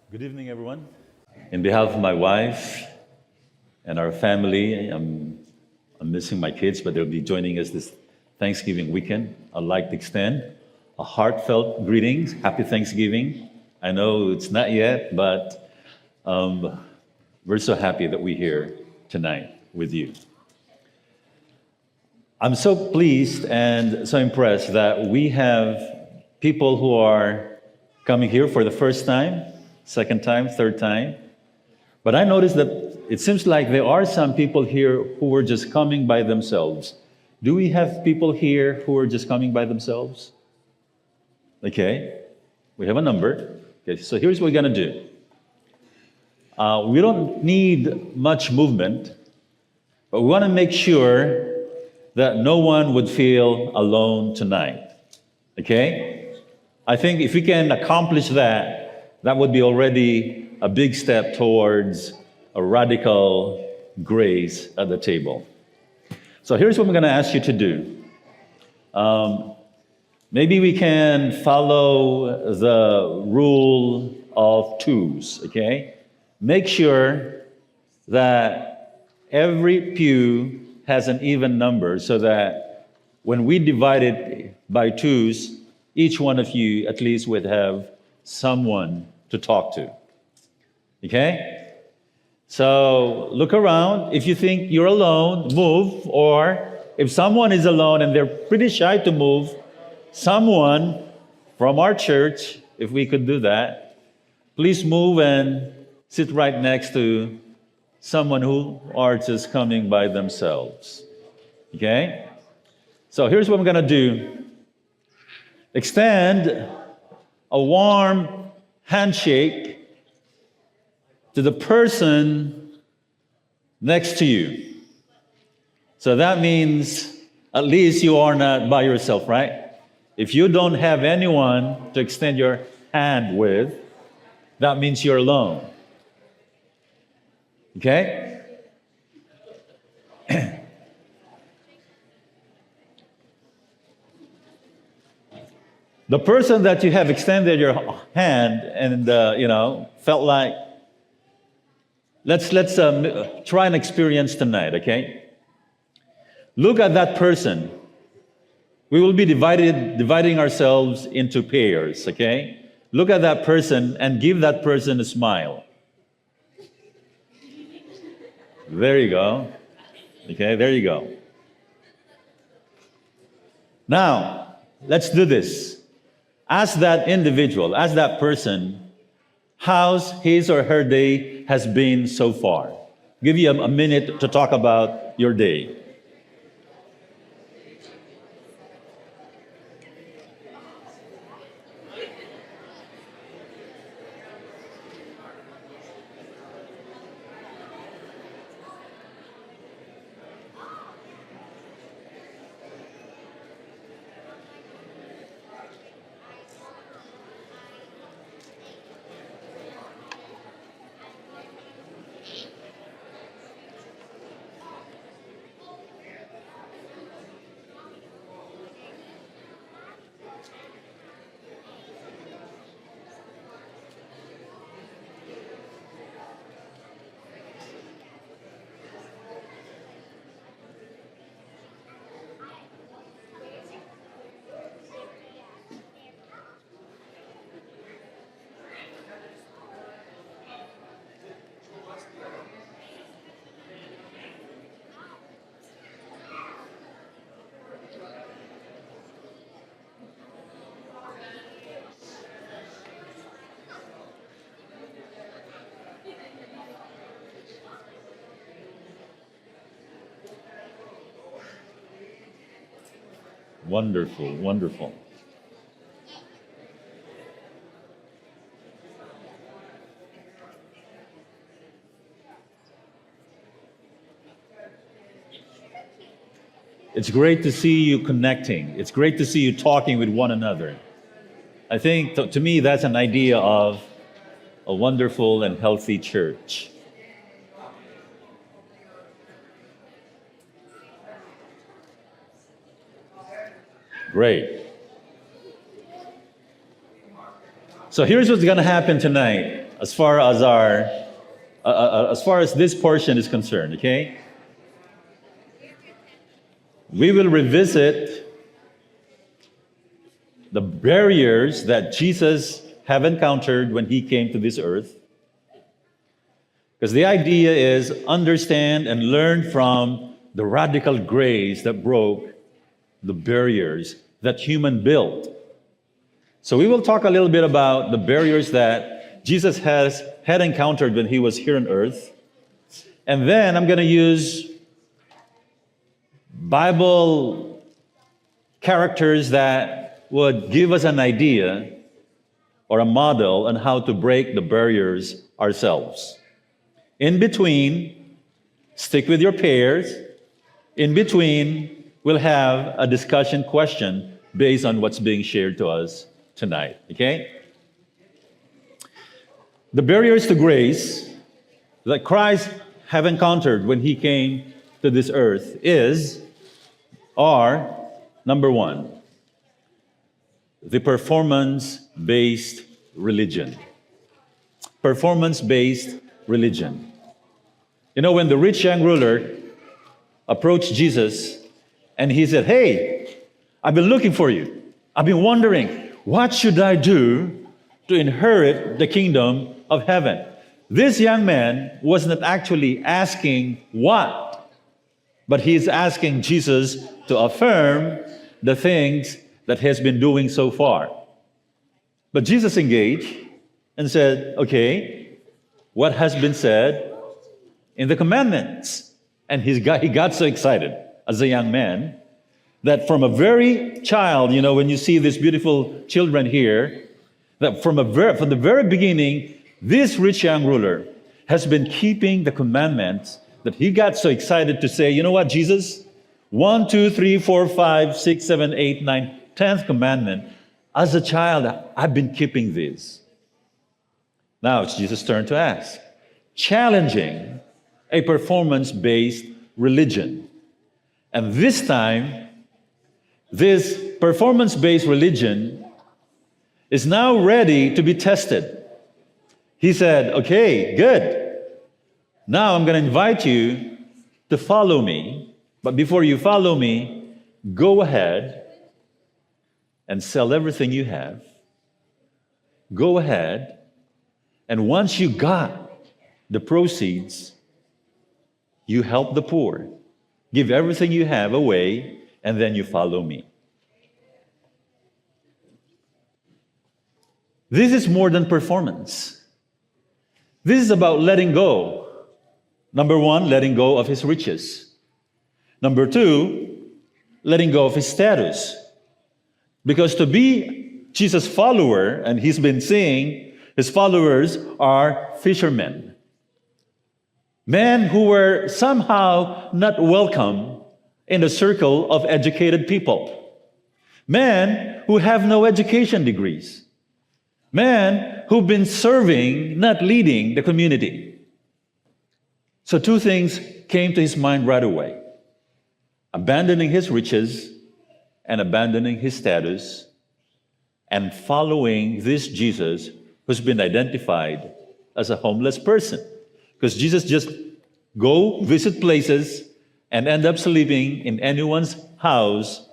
Good evening, everyone. In behalf of my wife and our family, I'm missing my kids, but they'll be joining us this Thanksgiving weekend. I'd like to extend a heartfelt greetings. Happy Thanksgiving. I know it's not yet, but we're so happy that we're here tonight with you. I'm so pleased and so impressed that we have people who are coming here for the first time, second time, third time. But I noticed that it seems like there are some people here who are just coming by themselves. Do we have people here who are just coming by themselves? Okay, we have a number. Okay, so here's what we're gonna do. We don't need much movement, but we wanna make sure that no one would feel alone tonight. Okay? I think if we can accomplish that, that would be already a big step towards a radical grace at the table. So here's what I'm going to ask you to do. Maybe we can follow the rule of twos, okay? Make sure that every pew has an even number so that when we divide it by twos, each one of you at least would have someone to talk to. Okay? So look around. If you think you're alone, move. Or if someone is alone and they're pretty shy to move, someone from our church, if we could do that, please move and sit right next to someone who are just coming by themselves. Okay? So here's what I'm going to do. Extend a warm handshake to the person next to you. So that means at least you are not by yourself, right? If you don't have anyone to extend your hand with, that means you're alone. Okay? The person that you have extended your hand and felt like, let's try an experience tonight, okay? Look at that person. We will be dividing ourselves into pairs, okay? Look at that person and give that person a smile. There you go. Okay, there you go. Now, let's do this. Ask that individual, ask that person, how's his or her day has been so far. Give you a minute to talk about your day. Wonderful, wonderful. It's great to see you connecting. It's great to see you talking with one another. I think, to me, that's an idea of a wonderful and healthy church. Great. So here's what's going to happen tonight. as far as as far as this portion is concerned, okay? We will revisit the barriers that Jesus have encountered when he came to this earth. Because the idea is understand and learn from the radical grace that broke the barriers that human built. So we will talk a little bit about the barriers that Jesus had encountered when he was here on earth. And then I'm going to use Bible characters that would give us an idea or a model on how to break the barriers ourselves. In between, stick with your pairs. In between, we'll have a discussion question based on what's being shared to us tonight, okay? The barriers to grace that Christ have encountered when he came to this earth are number one, the performance-based religion. Performance-based religion. You know, when the rich young ruler approached Jesus and he said, "Hey, I've been looking for you. I've been wondering, what should I do to inherit the kingdom of heaven?" This young man was not actually asking what, but he's asking Jesus to affirm the things that he has been doing so far. But Jesus engaged and said, "Okay, what has been said in the commandments?" And he got so excited as a young man that from a very child, you know, when you see these beautiful children here, that from the very beginning, this rich young ruler has been keeping the commandments, that he got so excited to say, "You know what, Jesus? 1, 2, 3, 4, 5, 6, 7, 8, 9, 10th commandment. As a child, I've been keeping these." Now it's Jesus' turn to ask, challenging a performance-based religion. And this time, this performance-based religion is now ready to be tested. He said, "Okay, good. Now I'm going to invite you to follow me. But before you follow me, go ahead and sell everything you have. Go ahead, and once you got the proceeds, you help the poor. Give everything you have away, and then you follow me." This is more than performance. This is about letting go. Number one, letting go of his riches. Number two, letting go of his status. Because to be Jesus' follower, and he's been saying his followers are fishermen. Men who were somehow not welcome in the circle of educated people. Men who have no education degrees. Men who've been serving, not leading the community. So two things came to his mind right away. Abandoning his riches and abandoning his status and following this Jesus who's been identified as a homeless person. Because Jesus just go visit places and end up sleeping in anyone's house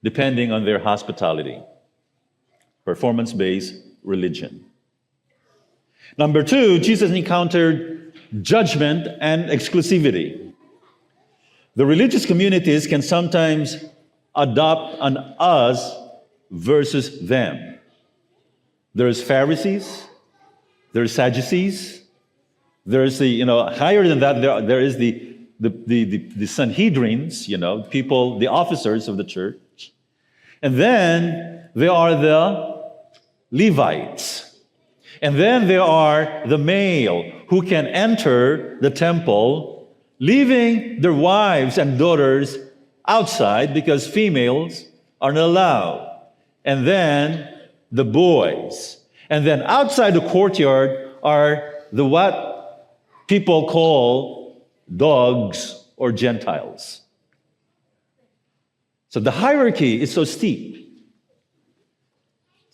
depending on their hospitality. Performance-based religion. Number two, Jesus encountered judgment and exclusivity. The religious communities can sometimes adopt an us versus them. There's Pharisees, there's Sadducees, there's the, higher than that, there is the Sanhedrins, people, the officers of the church. And then there are the Levites. And then there are the male who can enter the temple, leaving their wives and daughters outside because females are not allowed. And then the boys. And then outside the courtyard are the what people call dogs or Gentiles. So the hierarchy is so steep.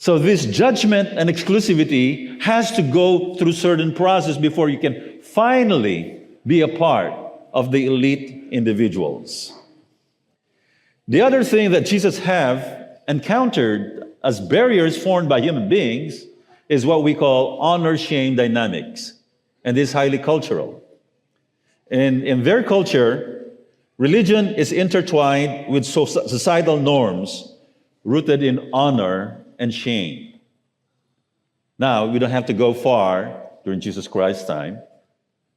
So this judgment and exclusivity has to go through certain process before you can finally be a part of the elite individuals. The other thing that Jesus have encountered as barriers formed by human beings is what we call honor-shame dynamics. And this is highly cultural. In their culture, religion is intertwined with societal norms rooted in honor and shame. Now, we don't have to go far during Jesus Christ's time.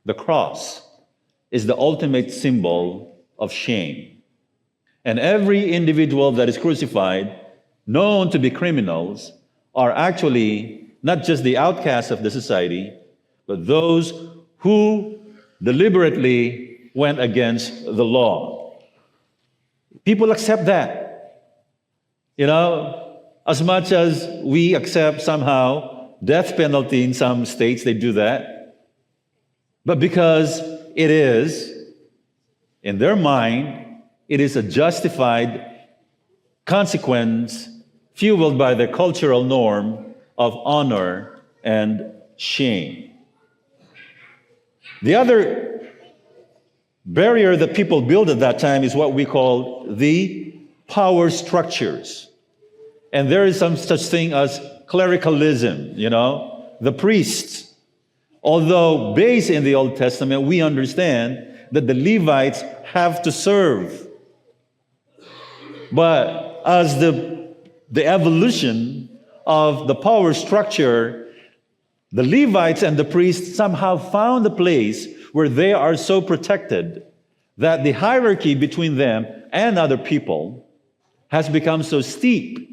The cross is the ultimate symbol of shame. And every individual that is crucified, known to be criminals, are actually not just the outcasts of the society, but those who deliberately went against the law. People accept that. As much as we accept somehow death penalty in some states, they do that. But because it is, in their mind, it is a justified consequence fueled by the cultural norm of honor and shame. The other barrier that people build at that time is what we call the power structures. And there is some such thing as clericalism, the priests. Although based in the Old Testament, we understand that the Levites have to serve. But as the evolution of the power structure, the Levites and the priests somehow found a place where they are so protected that the hierarchy between them and other people has become so steep.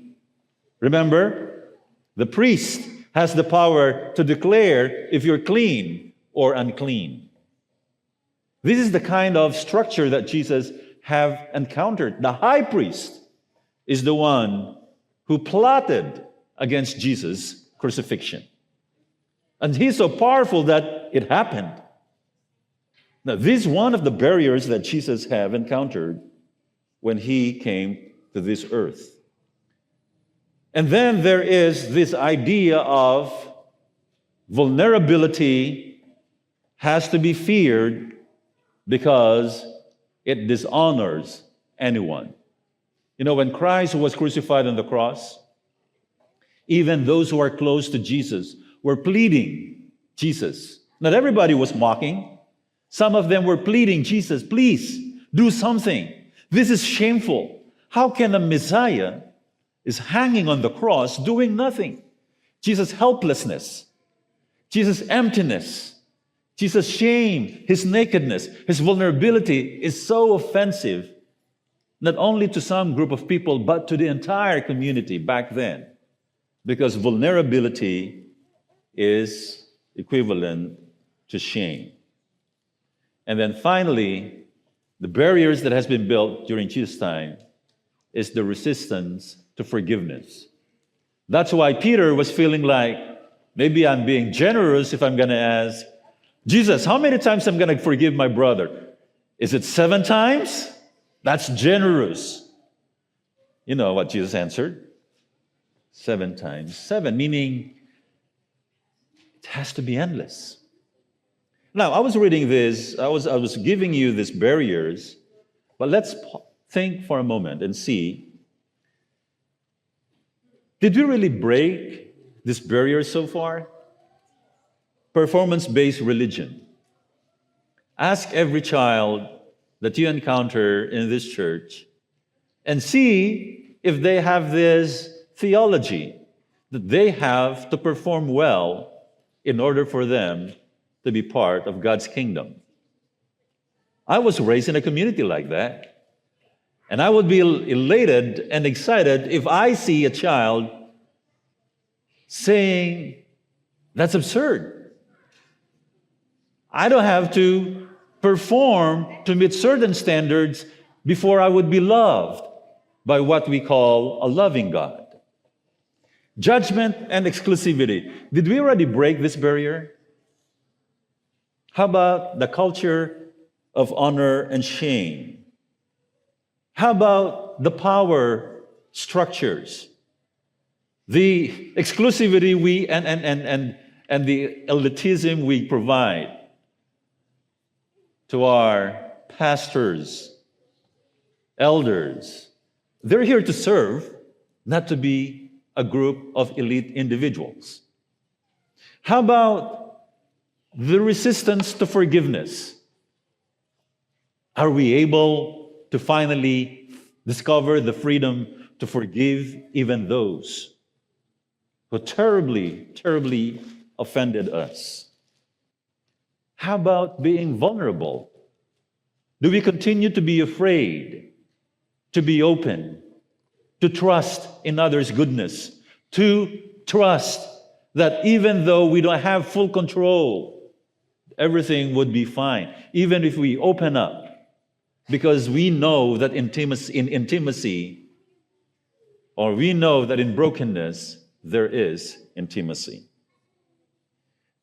Remember, the priest has the power to declare if you're clean or unclean. This is the kind of structure that Jesus have encountered. The high priest is the one who plotted against Jesus' crucifixion. And he's so powerful that it happened. Now, this is one of the barriers that Jesus have encountered when he came to this earth. And then there is this idea of vulnerability has to be feared because it dishonors anyone. When Christ was crucified on the cross, even those who are close to Jesus were pleading Jesus. Not everybody was mocking. Some of them were pleading, Jesus, please do something. This is shameful. How can a Messiah is hanging on the cross doing nothing? Jesus' helplessness, Jesus' emptiness, Jesus' shame, his nakedness, his vulnerability is so offensive, not only to some group of people, but to the entire community back then. Because vulnerability is equivalent to shame. And then finally, the barriers that has been built during Jesus' time is the resistance to forgiveness. That's why Peter was feeling like, maybe I'm being generous if I'm going to ask, Jesus, how many times I'm going to forgive my brother? Is it 7 times? That's generous. You know what Jesus answered? 7 times 7, meaning it has to be endless. Now, I was reading this, I was giving you these barriers, but let's think for a moment and see, did we really break this barrier so far? Performance-based religion. Ask every child that you encounter in this church and see if they have this theology that they have to perform well in order for them to be part of God's kingdom. I was raised in a community like that, and I would be elated and excited if I see a child saying, that's absurd. I don't have to perform to meet certain standards before I would be loved by what we call a loving God. Judgment and exclusivity. Did we already break this barrier? How about the culture of honor and shame? How about the power structures? the exclusivity and the elitism we provide to our pastors, elders. They're here to serve, not to be a group of elite individuals. How about the resistance to forgiveness? Are we able to finally discover the freedom to forgive even those who terribly, terribly offended us? How about being vulnerable? Do we continue to be afraid, to be open, to trust in others' goodness, to trust that even though we don't have full control, everything would be fine, even if we open up, because we know that in intimacy, or we know that in brokenness, there is intimacy.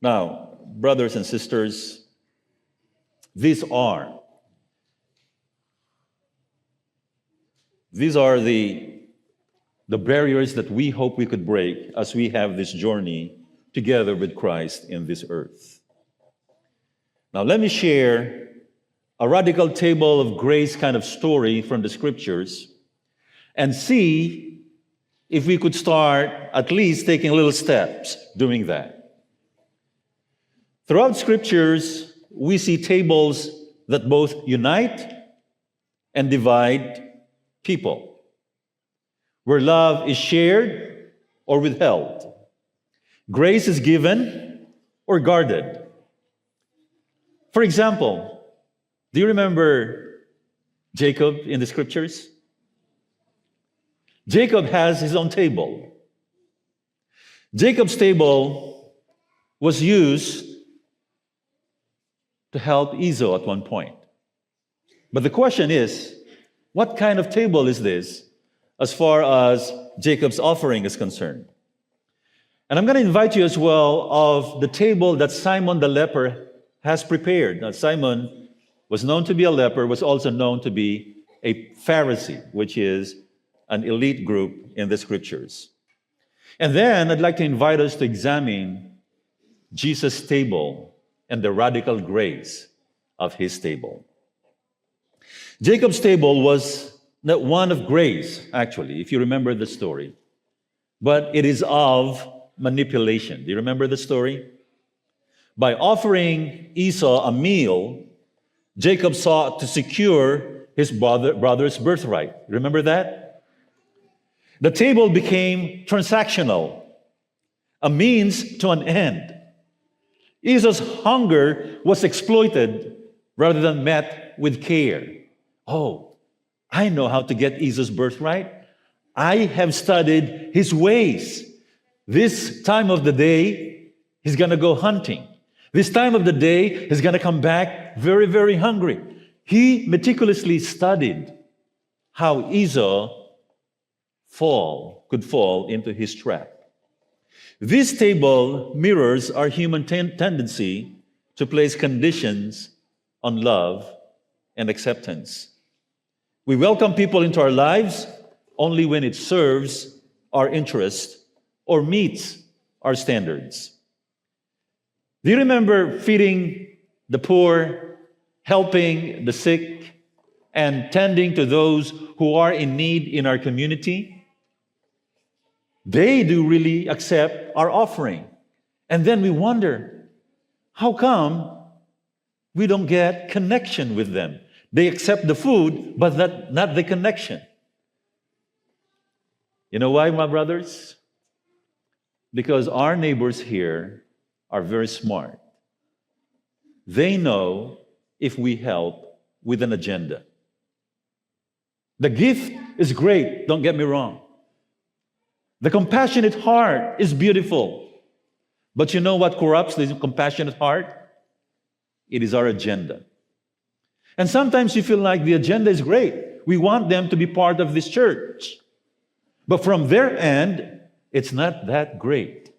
Now, brothers and sisters, these are the barriers that we hope we could break as we have this journey together with Christ in this earth. Now, let me share a radical table of grace kind of story from the scriptures and see if we could start at least taking little steps doing that. Throughout scriptures, we see tables that both unite and divide people, where love is shared or withheld, grace is given or guarded. For example, do you remember Jacob in the scriptures? Jacob has his own table. Jacob's table was used to help Esau at one point. But the question is, what kind of table is this as far as Jacob's offering is concerned? And I'm going to invite you as well of the table that Simon the leper has prepared. Now, Simon was known to be a leper, was also known to be a Pharisee, which is an elite group in the scriptures. And then I'd like to invite us to examine Jesus' table and the radical grace of his table. Jacob's table was not one of grace, actually, if you remember the story, but it is of manipulation. Do you remember the story? By offering Esau a meal, Jacob sought to secure his brother's birthright. Remember that? The table became transactional, a means to an end. Esau's hunger was exploited rather than met with care. Oh, I know how to get Esau's birthright. I have studied his ways. This time of the day, he's going to go hunting. This time of the day, he's going to come back very, very hungry. He meticulously studied how Esau could fall into his trap. This table mirrors our human tendency to place conditions on love and acceptance. We welcome people into our lives only when it serves our interest or meets our standards. Do you remember feeding the poor, helping the sick, and tending to those who are in need in our community? They do really accept our offering. And then we wonder, how come we don't get connection with them? They accept the food, but not the connection. You know why, my brothers? Because our neighbors here are very smart. They know if we help with an agenda. The gift is great, don't get me wrong. The compassionate heart is beautiful. But you know what corrupts the compassionate heart? It is our agenda. And sometimes you feel like the agenda is great. We want them to be part of this church. But from their end, it's not that great.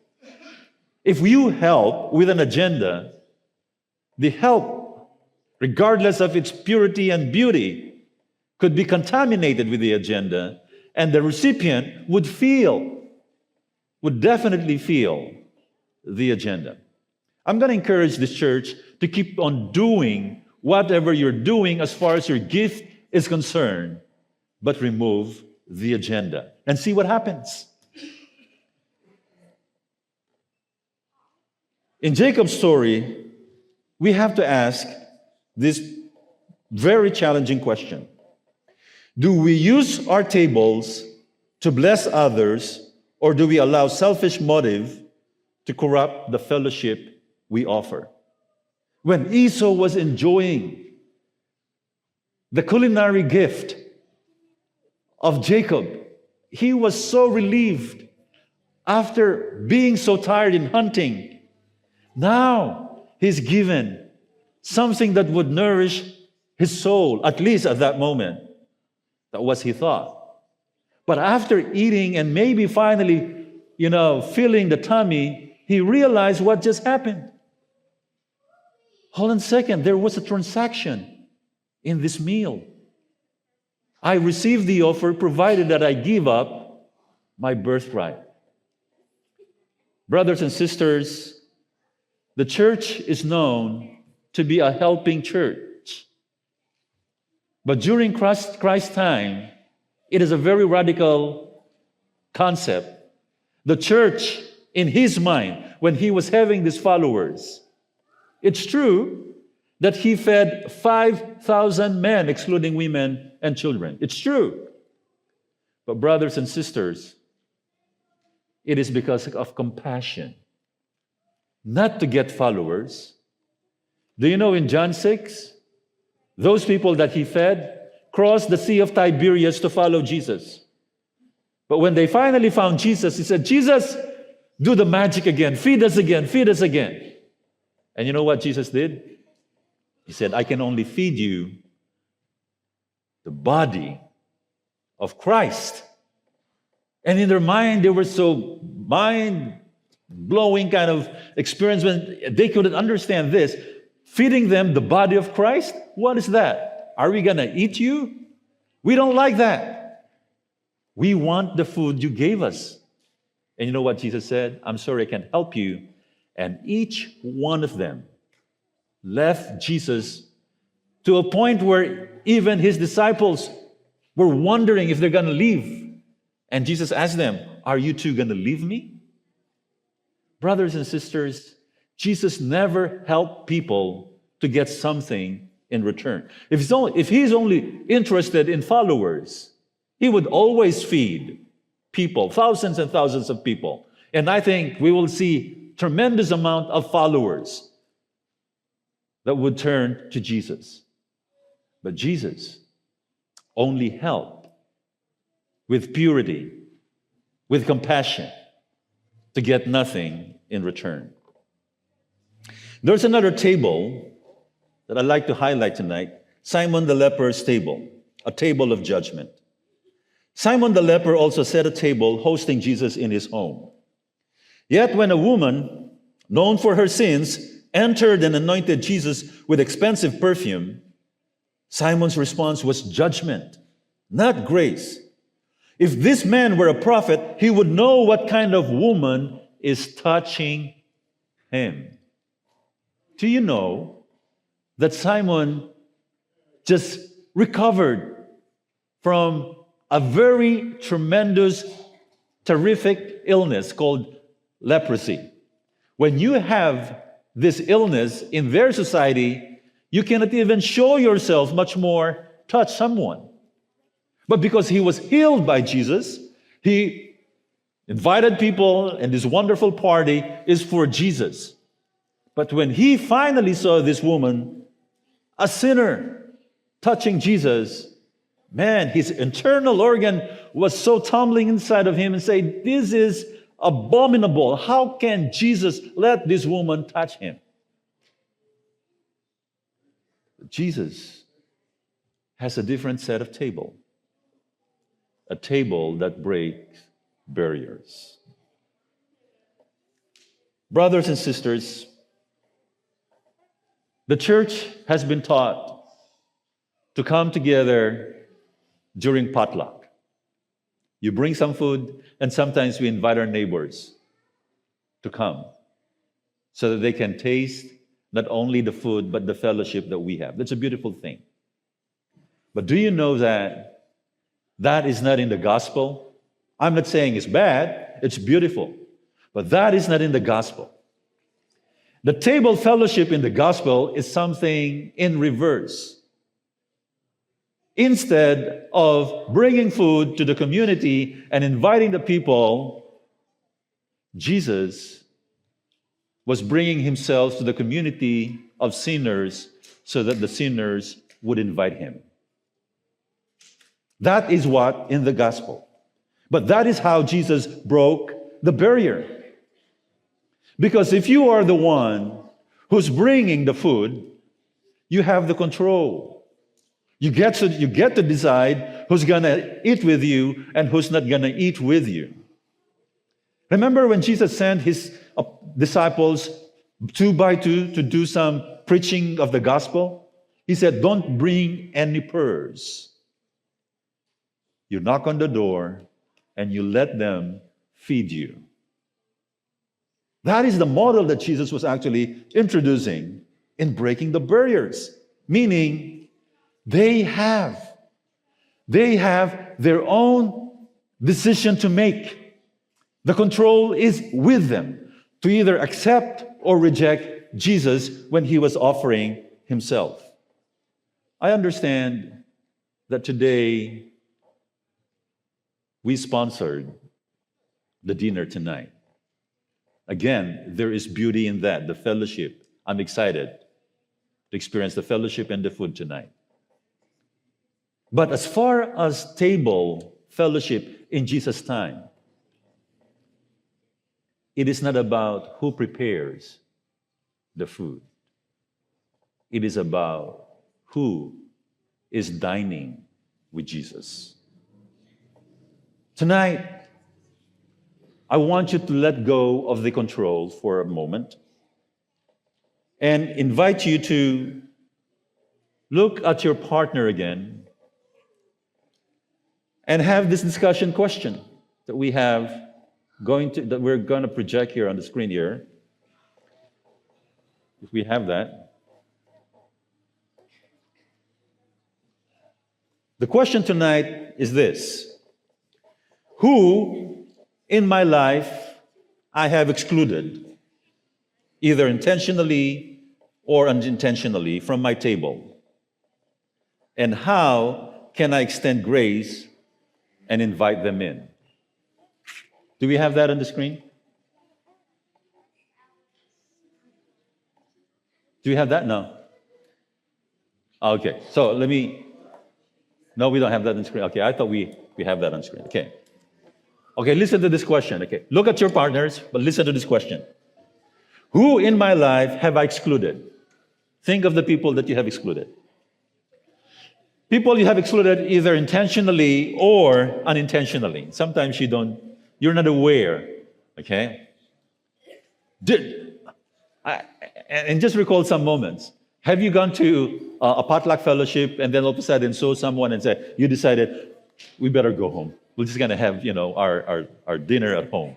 If you help with an agenda, the help, regardless of its purity and beauty, could be contaminated with the agenda, and the recipient would feel would definitely feel the agenda. I'm going to encourage this church to keep on doing whatever you're doing as far as your gift is concerned, but remove the agenda and see what happens. In Jacob's story, we have to ask this very challenging question. Do we use our tables to bless others, or do we allow selfish motive to corrupt the fellowship we offer? When Esau was enjoying the culinary gift of Jacob, he was so relieved after being so tired in hunting. Now he's given something that would nourish his soul, at least at that moment. That was he thought. But after eating and maybe finally, filling the tummy, he realized what just happened. Hold on a second, there was a transaction in this meal. I received the offer provided that I give up my birthright. Brothers and sisters, the church is known to be a helping church. But during Christ's time, it is a very radical concept. The church, in his mind, when he was having these followers, it's true that he fed 5,000 men, excluding women and children. It's true. But brothers and sisters, it is because of compassion, not to get followers. Do you know in John 6, those people that he fed crossed the Sea of Tiberias to follow Jesus. But when they finally found Jesus, he said, Jesus, do the magic again. Feed us again. Feed us again. And you know what Jesus did? He said, I can only feed you the body of Christ. And in their mind, they were so mind-blowing kind of experience when they couldn't understand this. Feeding them the body of Christ? What is that? Are we going to eat you? We don't like that. We want the food you gave us. And you know what Jesus said? I'm sorry, I can't help you. And each one of them left Jesus to a point where even his disciples were wondering if they're going to leave. And Jesus asked them, are you two going to leave me? Brothers and sisters, Jesus never helped people to get something in return. If he's only interested in followers, he would always feed people, thousands and thousands of people. And I think we will see tremendous amount of followers that would turn to Jesus. But Jesus only helped with purity, with compassion, to get nothing in return. There's another table that I'd like to highlight tonight, Simon the leper's table, a table of judgment. Simon the leper also set a table hosting Jesus in his home. Yet when a woman, known for her sins, entered and anointed Jesus with expensive perfume, Simon's response was judgment, not grace. If this man were a prophet, he would know what kind of woman is touching him. Do you know that Simon just recovered from a very tremendous, terrific illness called leprosy? When you have this illness in their society, you cannot even show yourself, much more touch someone. But because he was healed by Jesus, he invited people, and this wonderful party is for Jesus. But when he finally saw this woman, a sinner, touching Jesus, man, his internal organ was so tumbling inside of him and say, this is abominable. How can Jesus let this woman touch him? Jesus has a different set of table, a table that breaks barriers. Brothers and sisters, the church has been taught to come together during potluck. You bring some food, and sometimes we invite our neighbors to come so that they can taste not only the food, but the fellowship that we have. That's a beautiful thing. But do you know that that is not in the gospel? I'm not saying it's bad, it's beautiful. But that is not in the gospel. The table fellowship in the gospel is something in reverse. Instead of bringing food to the community and inviting the people, Jesus was bringing himself to the community of sinners so that the sinners would invite him. That is what in the gospel. But that is how Jesus broke the barrier. Because if you are the one who's bringing the food, you have the control. You get to decide who's going to eat with you and who's not going to eat with you. Remember when Jesus sent his disciples 2 by 2 to do some preaching of the gospel? He said, don't bring any purse. You knock on the door and you let them feed you. That is the model that Jesus was actually introducing in breaking the barriers. Meaning, they have their own decision to make. The control is with them to either accept or reject Jesus when he was offering himself. I understand that today we sponsored the dinner tonight. Again, there is beauty in that, the fellowship. I'm excited to experience the fellowship and the food tonight. But as far as table fellowship in Jesus' time, it is not about who prepares the food. It is about who is dining with Jesus. Tonight, I want you to let go of the control for a moment and invite you to look at your partner again and have this discussion question that we're going to project here on the screen here. If we have that. The question tonight is this: who in my life I have excluded, either intentionally or unintentionally, from my table? And how can I extend grace and invite them in? Do we have that on the screen? Do we have that? No. Okay, so no, we don't have that on the screen. Okay, I thought we have that on the screen. Okay, listen to this question. Okay, look at your partners, but listen to this question. Who in my life have I excluded? Think of the people that you have excluded. People you have excluded either intentionally or unintentionally. Sometimes you're not aware. Okay? And just recall some moments. Have you gone to a potluck fellowship and then all of a sudden saw someone and said, you decided, we better go home. We're just going to have, our dinner at home.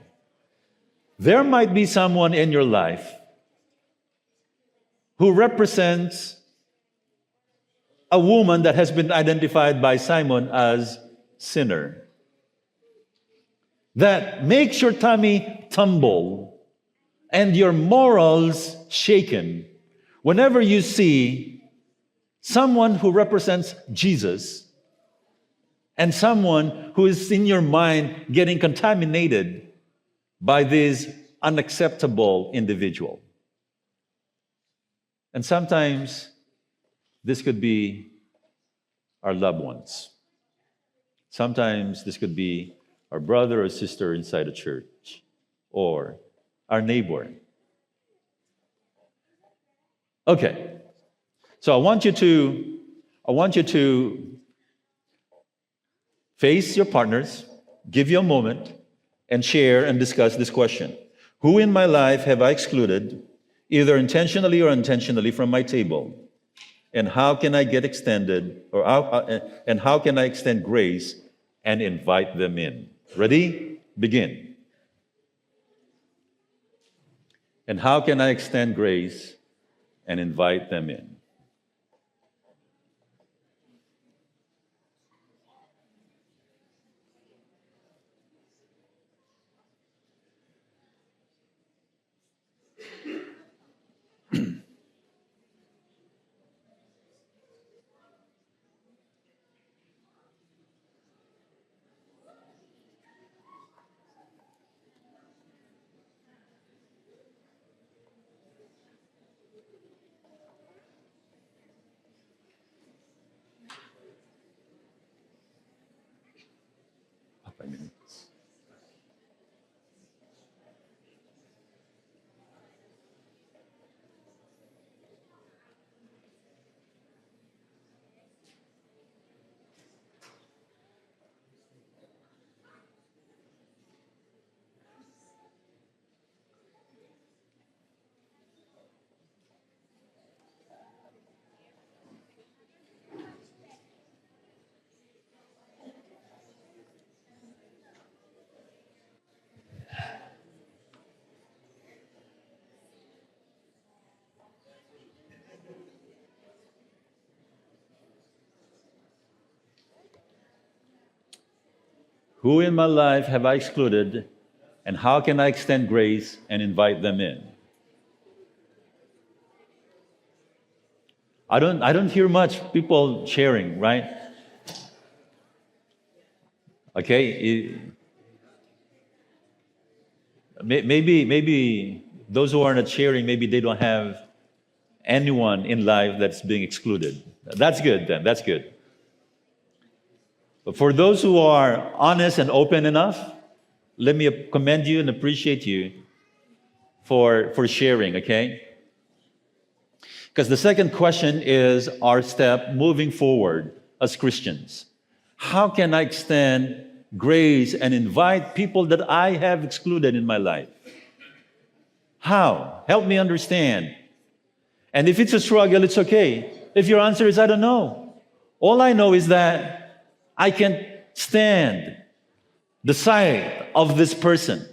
There might be someone in your life who represents a woman that has been identified by Simon as sinner. That makes your tummy tumble and your morals shaken whenever you see someone who represents Jesus and someone who is in your mind getting contaminated by this unacceptable individual. And sometimes this could be our loved ones. Sometimes this could be our brother or sister inside a church or our neighbor. Okay, so I want you to face your partners, give you a moment, and share and discuss this question. Who in my life have I excluded, either intentionally or unintentionally, from my table? And how can I and how can I extend grace and invite them in? Ready? Begin. And how can I extend grace and invite them in? Who in my life have I excluded, and how can I extend grace and invite them in? I don't hear much people sharing, right? Okay, maybe those who are not sharing, maybe they don't have anyone in life that's being excluded. That's good then, that's good. But for those who are honest and open enough, let me commend you and appreciate you for sharing, okay? Because the second question is our step moving forward as Christians. How can I extend grace and invite people that I have excluded in my life? How? Help me understand. And if it's a struggle, it's okay. If your answer is, I don't know. All I know is that I can stand the sight of this person.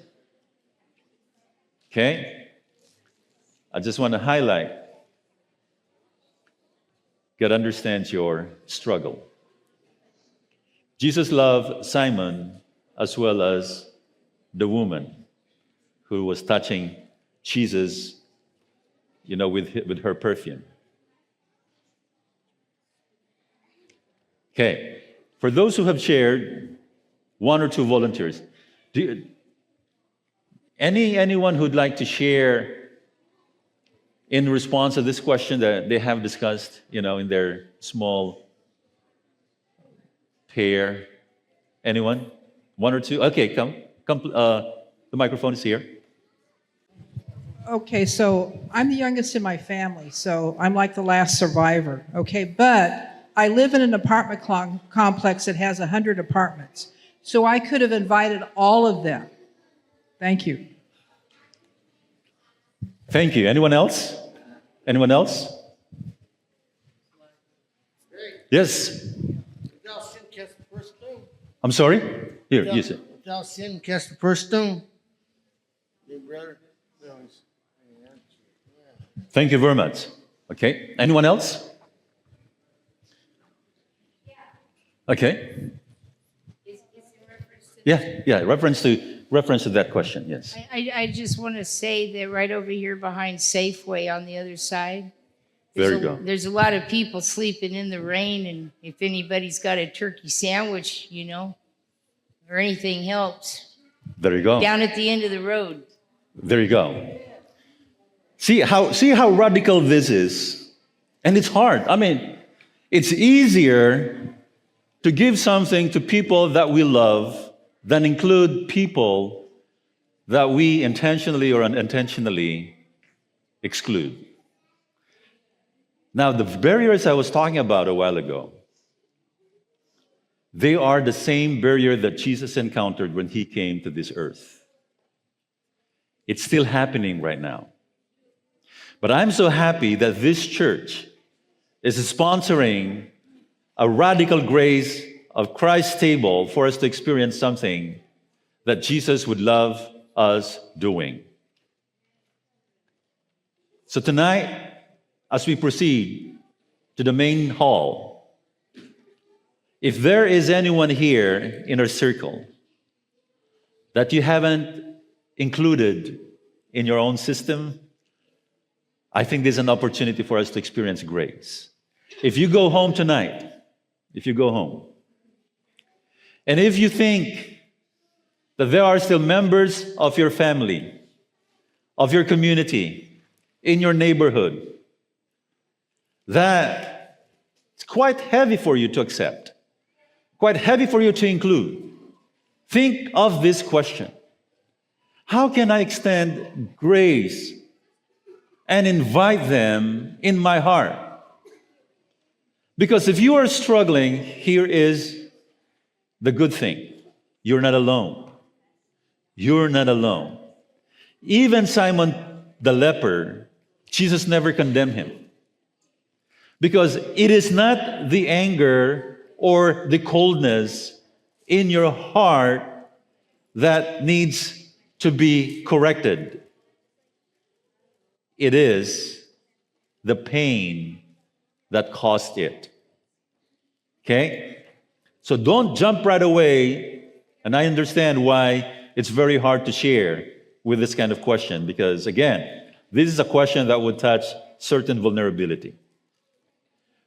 Okay? I just want to highlight. God understands your struggle. Jesus loved Simon as well as the woman who was touching Jesus, with her perfume. Okay. For those who have shared, one or two volunteers, anyone who'd like to share in response to this question that they have discussed, in their small pair? Anyone? One or two? Okay, come. The microphone is here. Okay, so I'm the youngest in my family, so I'm like the last survivor, okay? But I live in an apartment complex that has 100 apartments, so I could have invited all of them. Thank you. Thank you. Anyone else? Anyone else? Yes. Without sin, cast the first stone. I'm sorry? Here, you say. Without sin, cast the first stone. Hey, brother. Thank you very much. Okay. Anyone else? Okay. Is in reference to Reference to that question, yes. I just want to say that right over here behind Safeway on the other side, There you go. there's a lot of people sleeping in the rain, and if anybody's got a turkey sandwich, or anything helps, There you go. down at the end of the road. There you go. See how radical this is. And it's hard. I mean, it's easier to give something to people that we love than include people that we intentionally or unintentionally exclude. Now, the barriers I was talking about a while ago, they are the same barrier that Jesus encountered when he came to this earth. It's still happening right now. But I'm so happy that this church is sponsoring a radical grace of Christ's table for us to experience something that Jesus would love us doing. So tonight, as we proceed to the main hall, if there is anyone here in our circle that you haven't included in your own system, I think there's an opportunity for us to experience grace. If you go home tonight, if you go home, and if you think that there are still members of your family, of your community, in your neighborhood, that it's quite heavy for you to accept, quite heavy for you to include, think of this question: how can I extend grace and invite them in my heart? Because if you are struggling, here is the good thing: you're not alone. You're not alone. Even Simon the leper, Jesus never condemned him. Because it is not the anger or the coldness in your heart that needs to be corrected. It is the pain that caused it. Okay? So don't jump right away. And I understand why it's very hard to share with this kind of question, because again, this is a question that would touch certain vulnerability.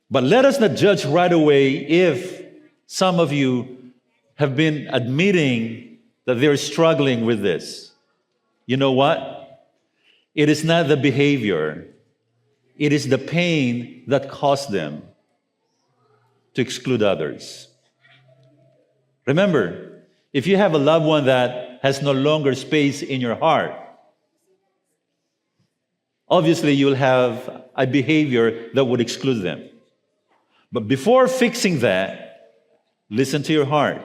But let us not judge right away if some of you have been admitting that they're struggling with this. You know what? It is not the behavior. It is the pain that caused them to exclude others. Remember, if you have a loved one that has no longer space in your heart, obviously you'll have a behavior that would exclude them. But before fixing that, listen to your heart.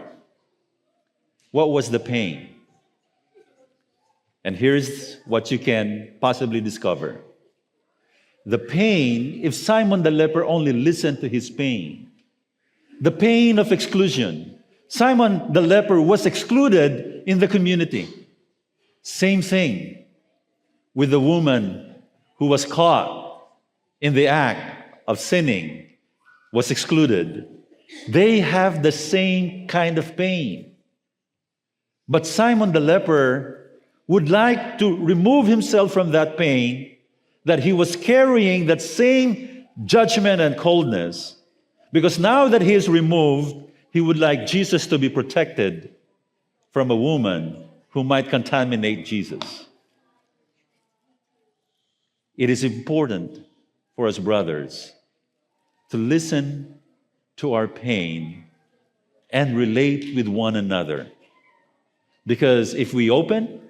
What was the pain? And here's what you can possibly discover. The pain, if Simon the leper only listened to his pain, the pain of exclusion. Simon the leper was excluded in the community. Same thing with the woman who was caught in the act of sinning, was excluded. They have the same kind of pain. But Simon the leper would like to remove himself from that pain, that he was carrying that same judgment and coldness, because now that he is removed, he would like Jesus to be protected from a woman who might contaminate Jesus. It is important for us brothers to listen to our pain and relate with one another. Because if we open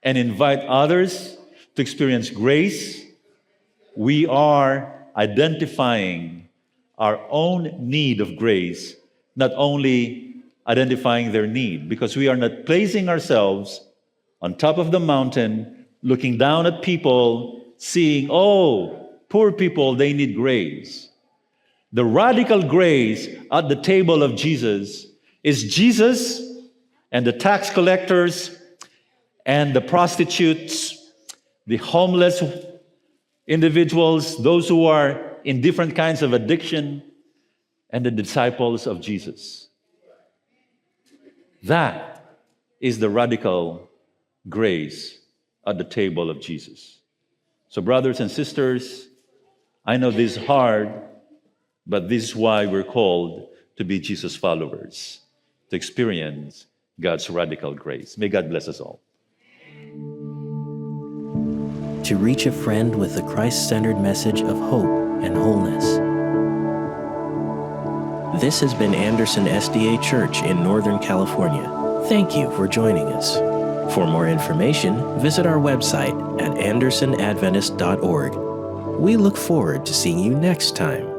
and invite others to experience grace, we are identifying our own need of grace, not only identifying their need, because we are not placing ourselves on top of the mountain, looking down at people, seeing, oh, poor people, they need grace. The radical grace at the table of Jesus is Jesus and the tax collectors and the prostitutes, the homeless individuals, those who are in different kinds of addiction, and the disciples of Jesus. That is the radical grace at the table of Jesus. So brothers and sisters, I know this is hard, but this is why we're called to be Jesus followers, to experience God's radical grace. May God bless us all. To reach a friend with a Christ-centered message of hope and wholeness. This has been Anderson SDA Church in Northern California. Thank you for joining us. For more information, visit our website at andersonadventist.org. We look forward to seeing you next time.